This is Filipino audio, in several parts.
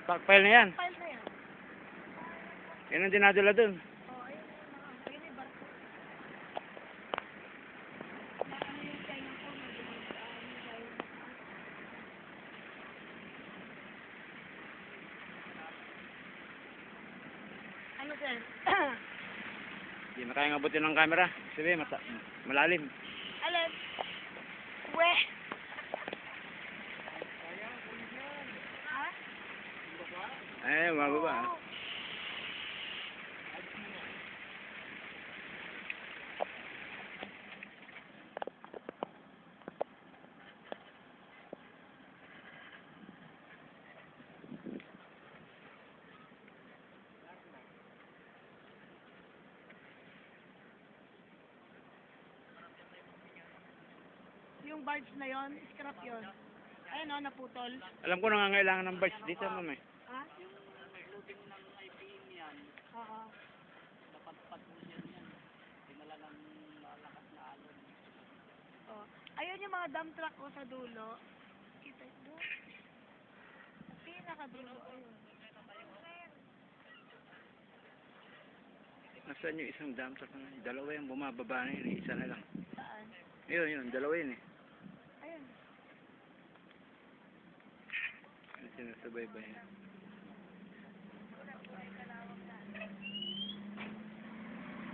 Stockpile na yan. File na yan. Yan ang dinadala dun. Oh, ayun yung mga, ayun yung barko. Na ano yung China po, ano sir? Hindi na kaya ngabutin ng camera. Sabi, malalim. Alin? Weh! Ha? Eh, mababa. Yung barge na yon, scrap yon. Ayun o, naputol. Alam ko nangangailangan ng barge dito, ma'am eh. Ha? Yung loading ng IPM yan. Oo. Napagpag mo yan. Dinala ng malakas na alon. Oh. Ayun yung mga dump truck ko sa dulo. Kita ito. Pinakadulo. Ayun. Nasaan yung isang dump truck na? Dalawa yung bumababa na yun. Isa na lang. Saan? Yun, dalawa yun eh. Ayun. Yung sinasabay-bay yan.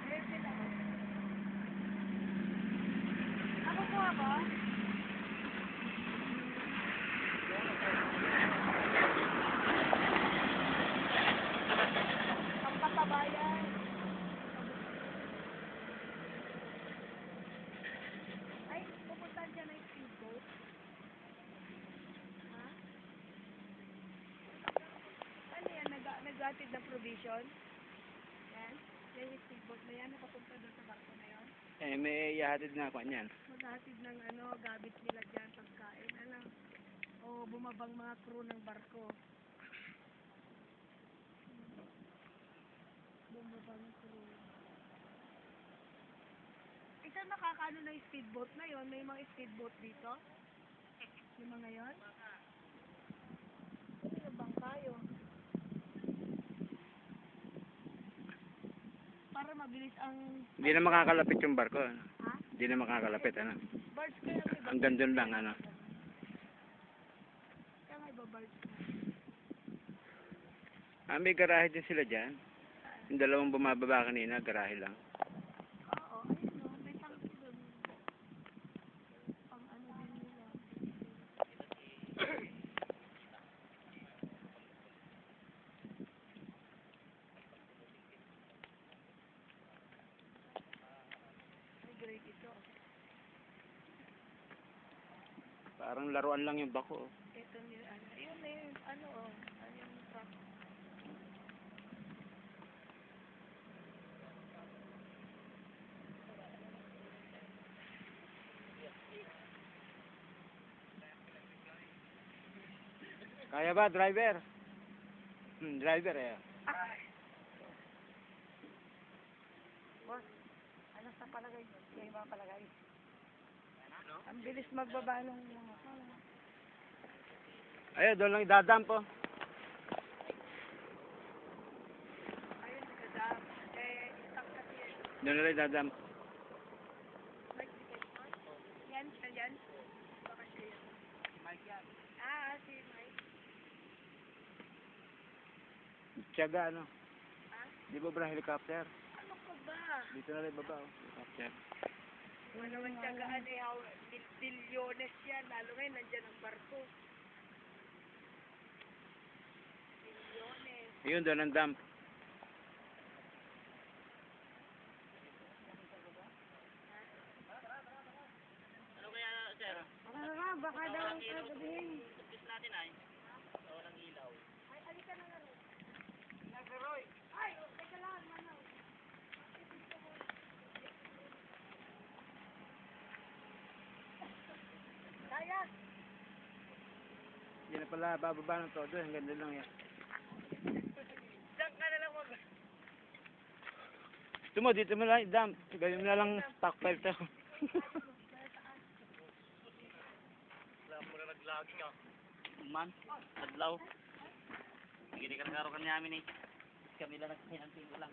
Ayun sila. Ako po ako? Ang patabayan. Ay, pupuntahan dyan na yung speedboat. Ha? Ano yan? Nag-atid ng provision? Yan? Yan yung speedboat na yan. Napapunta doon sa barko na yan. Eh, may ihatid na ako niyan. Maghatid ng gamit nila dyan, pagkain. O bumabang mga crew ng barko. Bumabang crew. Isa nakakaano na yung speedboat na yon? May mga speedboat dito? Yung mga yon? Yung bangka yun. Para mabilis ang... Hindi na makakalapit yung barko. Ano? Ha? Hindi na makakalapit. Ano? Barge kaya may barge. Hanggang doon lang. Ano? Kaya may barge na. May garahe din sila dyan. Yung dalawang bumababa kanina, garahe lang. Oo, ayun o. May tangki doon. Pang ano din nila. May grade ito. Parang laruan lang yung bako. Ito nila. Ayun na yun. Ano o. Ano yung truck. Kaya ba, driver? Driver eh. Ay! Boss, ano sa palagay? Kayo ba palagay? Ang bilis magbaba ng mga Ayun, doon lang idadamp oh. ayun, nagdadam. Stuck kasi yan. Doon lang idadamp. Mike, yan, siya yan. Baka siya yan. Mike yan. Si Mike. Tiyaga ano. Ha? Di ba ba helicopter? Ano ka ba? Dito na lang baba oh. Helicopter. Wala naman tiyagaan bilyones yan. Lalo ngayon, nandyan ang barko. Bilyones. Ayun, doon ang dump. Ano kaya, sir? Baka daw ang sasabihin. Tupis natin ay. Walang ilaw. Ay, alika na nga. Nagaroy. Ay, teka lang, manaw. Kaya. Hindi na pala bababa ng todo. Hanggang doon lang yan. Diyan ka na lang mag... Dito mo lang i-dump. Ganyan na lang stockpile to. Wala mo na naglagi ka. Man, adlaw. Hindi ka karo kami namin eh. Kami lang nagsasayanting ko lang.